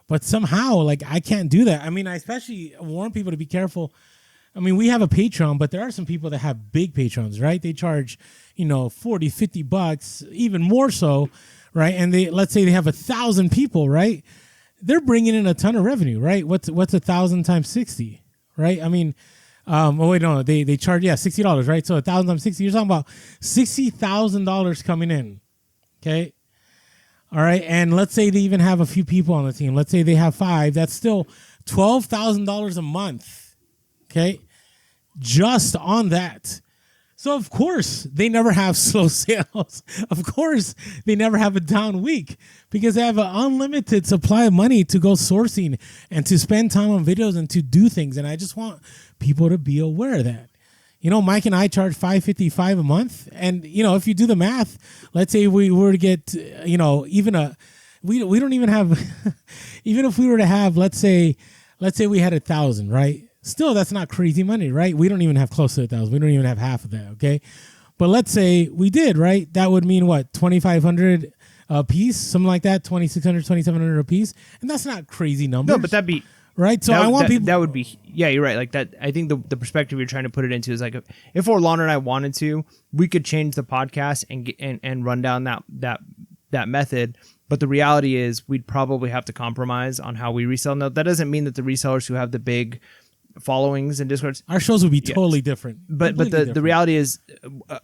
But somehow, like, I can't do that. I mean, I especially warn people to be careful. I mean, we have a Patreon, but there are some people that have big Patrons, right? They charge, $40, $50, even more so, right? And let's say they have 1,000 people, right? They're bringing in a ton of revenue, right? What's 1,000 times 60, right? I mean, they charge, $60, right? So 1,000 times 60, you're talking about $60,000 coming in, okay? All right, and let's say they even have a few people on the team. Let's say they have 5. That's still $12,000 a month, okay? Just on that. So, of course, they never have slow sales. Of course, they never have a down week because they have an unlimited supply of money to go sourcing and to spend time on videos and to do things. And I just want people to be aware of that. Mike and I charge $555 a month. And, if you do the math, let's say we were to get, we don't even have, even if we were to have, let's say we had 1,000, right? Still, that's not crazy money, right? We don't even have close to 1,000. We don't even have half of that, okay? But let's say we did, right? That would mean what? 2,500 a piece, something like that, 2,600, 2,700 a piece. And that's not crazy numbers. No, but that'd be... Right, so I want people. That would be, yeah, you're right. Like that, I think the perspective you're trying to put it into is like if Orlando and I wanted to, we could change the podcast and run down that method. But the reality is, we'd probably have to compromise on how we resell. Now, that doesn't mean that the resellers who have the big followings and Discords, our shows would be totally different. But the reality is,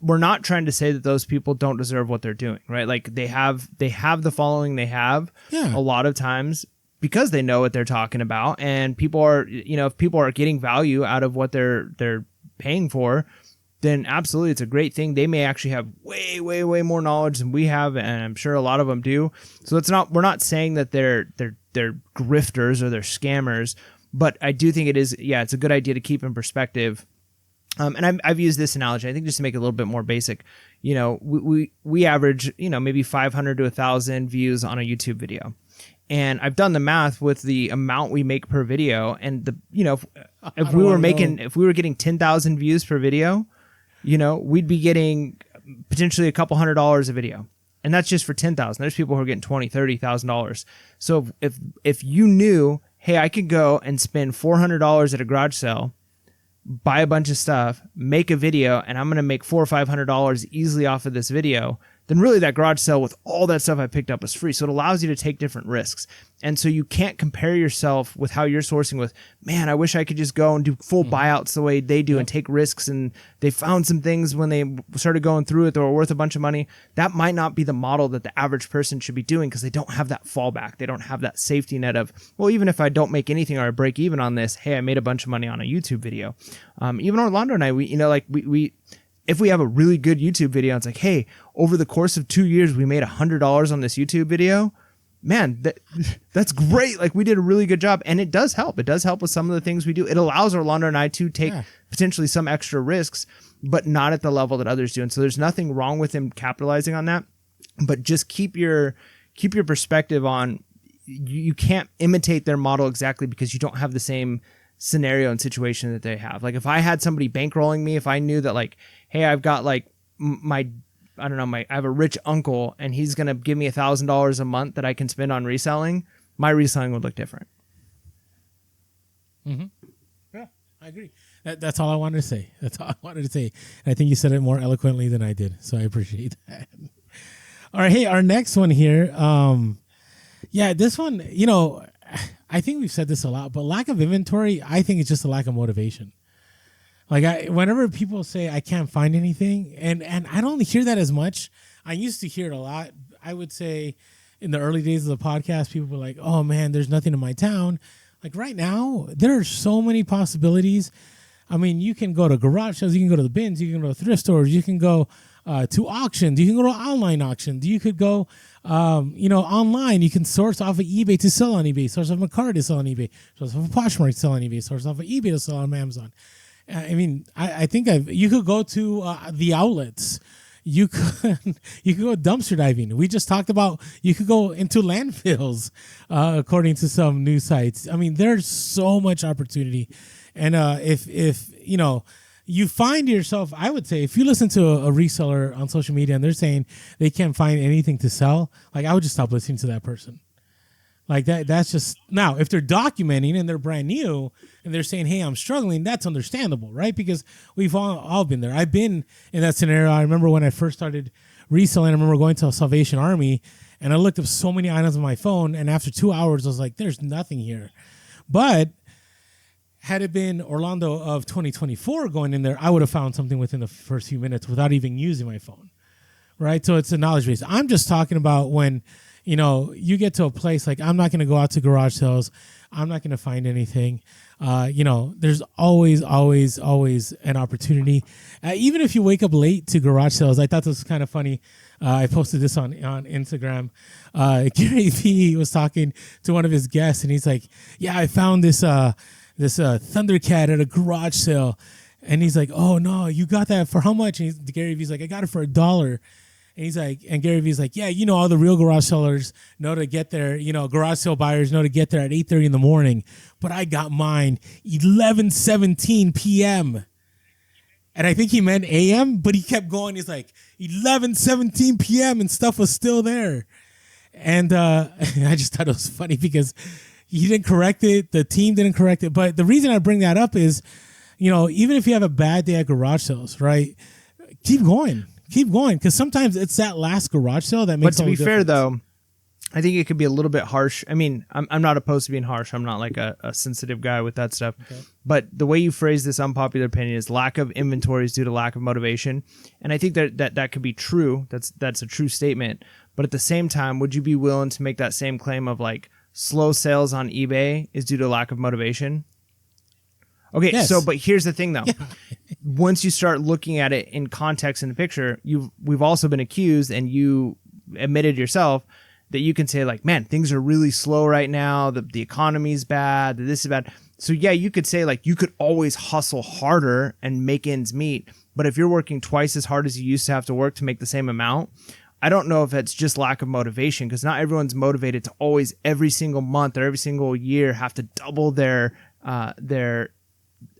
we're not trying to say that those people don't deserve what they're doing, right? Like they have the following they have a lot of times, because they know what they're talking about, and people are, if people are getting value out of what they're paying for, then absolutely it's a great thing. They may actually have way, way, way more knowledge than we have, and I'm sure a lot of them do. So we're not saying that they're grifters or they're scammers, but I do think it's a good idea to keep in perspective. And I've used this analogy, I think, just to make it a little bit more basic. we average, maybe 500 to 1,000 views on a YouTube video. And I've done the math with the amount we make per video, and if we were getting 10,000 views per video, we'd be getting potentially a couple $100 a video. And that's just for 10,000. There's people who are getting $20,000, $30,000. So if you knew, hey, I could go and spend $400 at a garage sale, buy a bunch of stuff, make a video, and I'm going to make $400 or $500 easily off of this video, then really that garage sale with all that stuff I picked up is free. So it allows you to take different risks. And so you can't compare yourself with how you're sourcing with, man, I wish I could just go and do full buyouts the way they do and take risks. And they found some things when they started going through it that were worth a bunch of money. That might not be the model that the average person should be doing, because they don't have that fallback. They don't have that safety net of, well, even if I don't make anything or I break even on this, hey, I made a bunch of money on a YouTube video. Even Orlando and I, we if we have a really good YouTube video, it's like, hey, over the course of 2 years, we made $100 on this YouTube video. Man, that's great. Like, we did a really good job. And it does help. It does help with some of the things we do. It allows Orlando and I to take potentially some extra risks, but not at the level that others do. And so there's nothing wrong with him capitalizing on that. But just keep your perspective on, you can't imitate their model exactly because you don't have the same scenario and situation that they have. Like, if I had somebody bankrolling me, if I knew that, like, hey, I've got like I have a rich uncle and he's going to give me $1,000 a month that I can spend on reselling, my reselling would look different. Mm-hmm. Yeah, I agree. That's all I wanted to say. That's all I wanted to say. And I think you said it more eloquently than I did. So I appreciate that. All right. Hey, our next one here. This one, I think we've said this a lot, but lack of inventory, I think it's just a lack of motivation. Like, whenever people say I can't find anything, and I don't hear that as much. I used to hear it a lot. I would say in the early days of the podcast, people were like, oh man, there's nothing in my town. Like, right now, there are so many possibilities. I mean, you can go to garage sales, you can go to the bins, you can go to thrift stores, you can go to auctions, you can go to online auctions, you could go, online. You can source off of eBay to sell on eBay, source off of a car to sell on eBay, source off of Poshmark to sell on eBay, source off of eBay to sell on Amazon. I mean, I think you could go to the outlets. You could go dumpster diving. We just talked about you could go into landfills, according to some news sites. I mean, there's so much opportunity, and if you find yourself, I would say, if you listen to a reseller on social media and they're saying they can't find anything to sell, like, I would just stop listening to that person. Like, that's just, now if they're documenting and they're brand new and they're saying, hey, I'm struggling, that's understandable, right? Because we've all been there. I've been in that scenario. I remember when I first started reselling, I remember going to a Salvation Army and I looked up so many items on my phone, and after 2 hours, I was like, there's nothing here. But had it been Orlando of 2024 going in there, I would have found something within the first few minutes without even using my phone, right? So it's a knowledge base. I'm just talking about when you get to a place like, I'm not going to go out to garage sales. I'm not going to find anything. There's always an opportunity. Even if you wake up late to garage sales, I thought this was kind of funny. I posted this on Instagram. Gary Vee was talking to one of his guests, and he's like, yeah, I found this Thundercat at a garage sale. And he's like, oh no, you got that for how much? And Gary Vee's like, I got it for $1. And he's like, and Gary Vee's like, yeah, all the real garage sellers know to get there, garage sale buyers know to get there at 8:30 in the morning. But I got mine 11:17 p.m. And I think he meant a.m., but he kept going. He's like, 11:17 p.m. and stuff was still there. And I just thought it was funny because he didn't correct it. The team didn't correct it. But the reason I bring that up is, even if you have a bad day at garage sales, right, keep going. Keep going, because sometimes it's that last garage sale that makes. But to be fair, though, I think it could be a little bit harsh. I mean, I'm not opposed to being harsh. I'm not like a sensitive guy with that stuff. Okay. But the way you phrase this unpopular opinion is lack of inventory is due to lack of motivation, and I think that could be true. That's a true statement. But at the same time, would you be willing to make that same claim of like slow sales on eBay is due to lack of motivation? Okay, yes. So, but here's the thing, though. Yeah. Once you start looking at it in context in the picture, we've also been accused, and you admitted yourself, that you can say, like, man, things are really slow right now, the economy's bad, this is bad. So, yeah, you could say, like, you could always hustle harder and make ends meet, But if you're working twice as hard as you used to have to work to make the same amount, I don't know if it's just lack of motivation, because not everyone's motivated to always every single month or every single year have to double their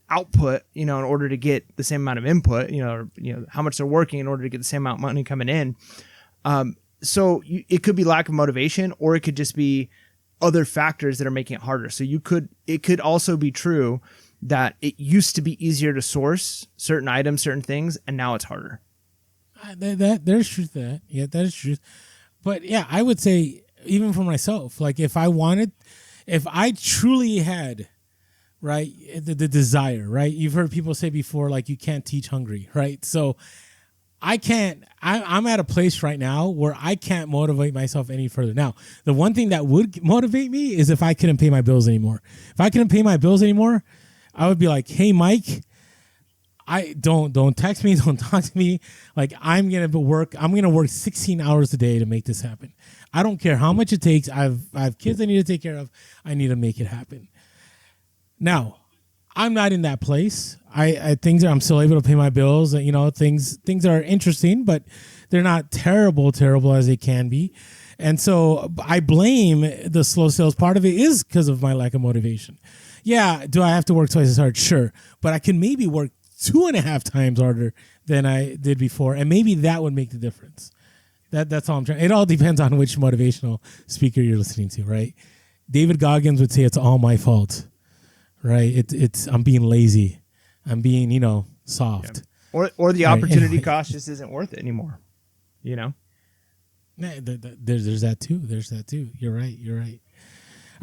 output, in order to get the same amount of input, or, how much they're working in order to get the same amount of money coming in. So it could be lack of motivation, or it could just be other factors that are making it harder. So it could also be true that it used to be easier to source certain items, certain things, and now it's harder. There's truth to that. Yeah, that is truth. But yeah, I would say even for myself, like if I truly had, right, the desire, right? You've heard people say before, like, you can't teach hungry, right? So I'm at a place right now where I can't motivate myself any further. Now, the one thing that would motivate me is if I couldn't pay my bills anymore. If I couldn't pay my bills anymore, I would be like, hey, Mike, don't text me, don't talk to me. Like, I'm gonna work 16 hours a day to make this happen. I don't care how much it takes. I have kids I need to take care of. I need to make it happen. Now, I'm not in that place. I'm still able to pay my bills. Things are interesting, but they're not terrible as they can be. And so I blame the slow sales. Part of it is because of my lack of motivation. Yeah, do I have to work twice as hard? Sure. But I can maybe work 2.5 times harder than I did before. And maybe that would make the difference. That's all I'm trying. It all depends on which motivational speaker you're listening to, right? David Goggins would say it's all my fault, right? It's I'm being lazy. I'm being, soft. Yeah. Or the opportunity cost just isn't worth it anymore, There's that too. There's that too. You're right. All right,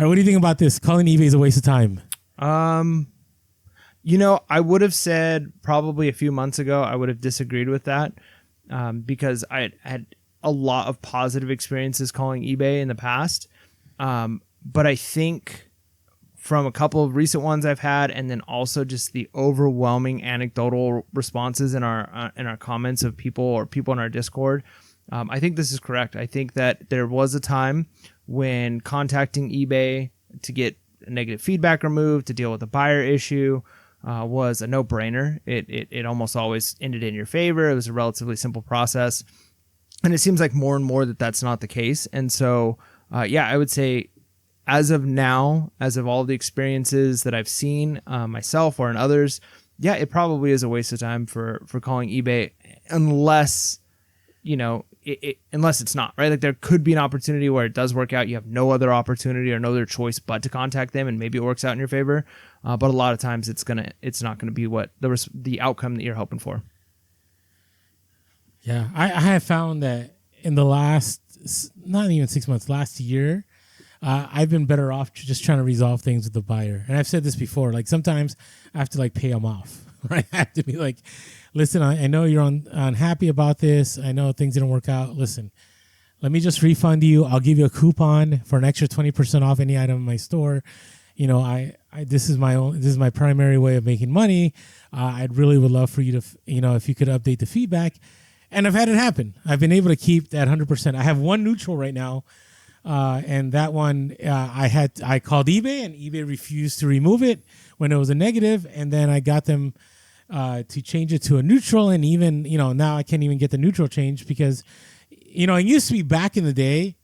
what do you think about this? Calling eBay is a waste of time. I would have said probably a few months ago, I would have disagreed with that, because I had a lot of positive experiences calling eBay in the past. But I think from a couple of recent ones I've had, and then also just the overwhelming anecdotal responses in our comments of people in our Discord, I think this is correct. I think that there was a time when contacting eBay to get negative feedback removed, to deal with a buyer issue, was a no-brainer. It almost always ended in your favor. It was a relatively simple process, and it seems like more and more that's not the case. And so, I would say, as of now, as of all the experiences that I've seen myself or in others, it probably is a waste of time for calling eBay, unless unless it's not, right? Like, there could be an opportunity where it does work out. You have no other opportunity or no other choice but to contact them, and maybe it works out in your favor. But a lot of times it's not gonna be what the outcome that you're hoping for. Yeah, I have found that in the last, not even 6 months, last year, I've been better off just trying to resolve things with the buyer. And I've said this before, like, sometimes I have to, like, pay them off, right? I have to be like, listen, I know you're unhappy about this. I know things didn't work out. Listen, let me just refund you. I'll give you a coupon for an extra 20% off any item in my store. This is my primary way of making money. I really would love for you to, if you could update the feedback. And I've had it happen. I've been able to keep that 100%. I have one neutral right now. And that one, I called eBay, and eBay refused to remove it when it was a negative. And then I got them to change it to a neutral. And even, now I can't even get the neutral change because, it used to be back in the day,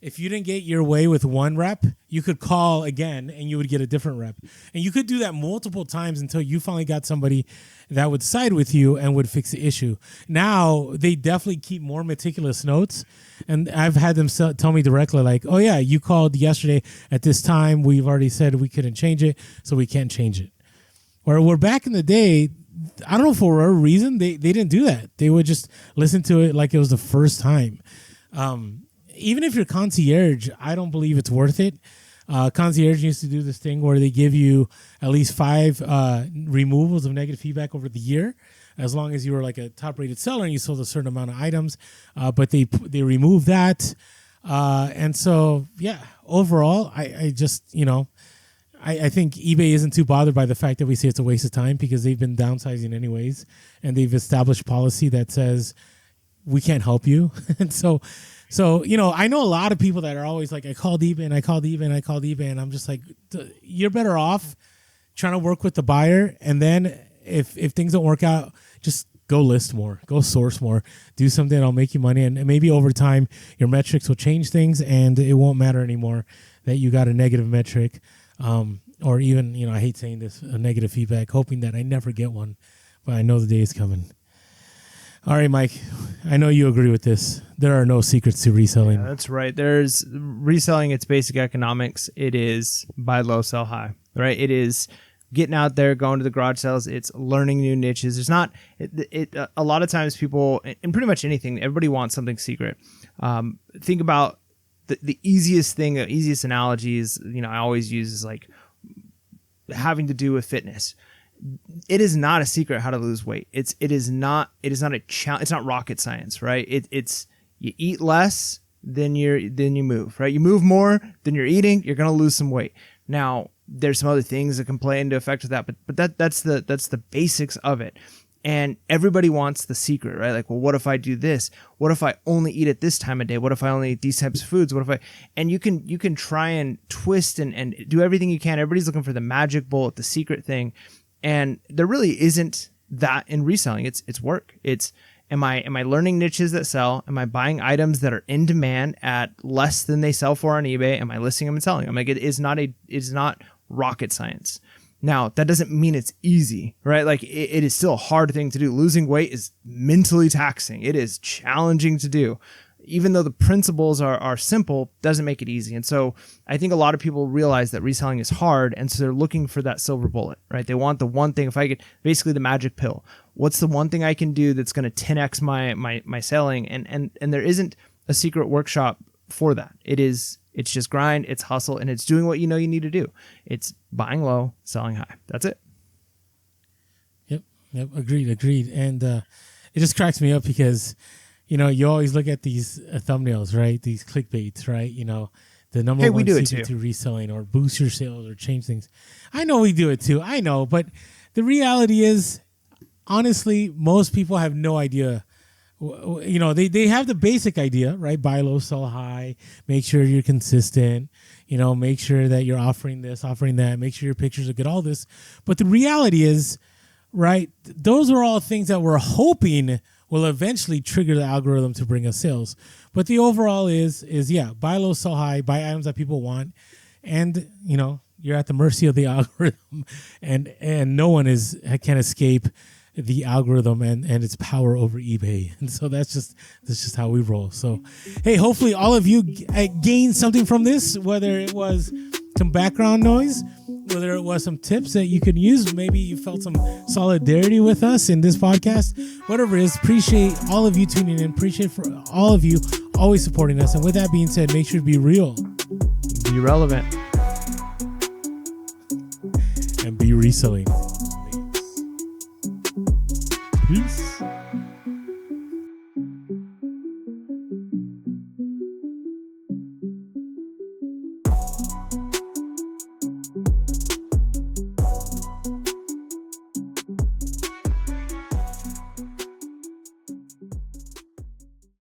if you didn't get your way with one rep, you could call again and you would get a different rep. And you could do that multiple times until you finally got somebody that would side with you and would fix the issue. Now, they definitely keep more meticulous notes. And I've had them tell me directly, like, oh, yeah, you called yesterday at this time. We've already said we couldn't change it, so we can't change it. Or we're back in the day, I don't know, for whatever reason, they didn't do that. They would just listen to it like it was the first time. Even if you're concierge, I don't believe it's worth it. Concierge used to do this thing where they give you at least 5 removals of negative feedback over the year, as long as you were like a top-rated seller and you sold a certain amount of items. But they removed that. And so, overall, I just, I think eBay isn't too bothered by the fact that we say it's a waste of time, because they've been downsizing anyways, and they've established policy that says we can't help you. And so, I know a lot of people that are always like, I called eBay and I called eBay and I called eBay, and I'm just like, you're better off trying to work with the buyer, and then if things don't work out, just go list more, go source more, do something that'll make you money. And maybe over time, your metrics will change things and it won't matter anymore that you got a negative metric. Or even, I hate saying this, a negative feedback, hoping that I never get one, but I know the day is coming. All right, Mike, I know you agree with this. There are no secrets to reselling. Yeah, that's right. There's reselling. It's basic economics. It is buy low, sell high, right? It is getting out there, going to the garage sales. It's learning new niches. There's not, a lot of times people, in pretty much anything, everybody wants something secret. Think about the easiest thing, the easiest analogy is, I always use is like having to do with fitness. It is not a secret how to lose weight. It is not a challenge. It's not rocket science, right? It's you eat less than you move, right? You move more than you're eating, you're gonna lose some weight. Now there's some other things that can play into effect with that, but that's the basics of it. And everybody wants the secret, right? Like, well, what if I do this? What if I only eat at this time of day? What if I only eat these types of foods? And you can try and twist and do everything you can. Everybody's looking for the magic bullet, the secret thing. And there really isn't that in reselling. It's work. It's am I learning niches that sell? Am I buying items that are in demand at less than they sell for on eBay? Am I listing them and selling them? Like it is not rocket science. Now, that doesn't mean it's easy, right? Like it is still a hard thing to do. Losing weight is mentally taxing. It is challenging to do. Even though the principles are simple, doesn't make it easy. And so I think a lot of people realize that reselling is hard, and so they're looking for that silver bullet, right? They want the one thing, if I get basically the magic pill. What's the one thing I can do that's going to 10x my selling? And there isn't a secret workshop for that. It's just grind, it's hustle, and it's doing what you need to do. It's buying low, selling high. That's it. Yep, agreed. And it just cracks me up because you always look at these thumbnails, right? These clickbaits, right? The number one secret to reselling or boost your sales or change things. I know we do it too. I know, but the reality is, honestly, most people have no idea. They have the basic idea, right? Buy low, sell high. Make sure you're consistent. Make sure that you're offering this, offering that. Make sure your pictures are good. All this, but the reality is, right? Those are all things that we're hoping will eventually trigger the algorithm to bring us sales. But the overall is buy low, sell high, buy items that people want. And, you're at the mercy of the algorithm and no one can escape the algorithm and its power over eBay. And so that's just how we roll. So, hey, hopefully all of you gained something from this, whether it was some background noise, whether it was some tips that you could use. Maybe you felt some solidarity with us in this podcast. Whatever it is, appreciate all of you tuning in. Appreciate for all of you always supporting us. And with that being said, make sure to be real. Be relevant. And be reselling. Peace.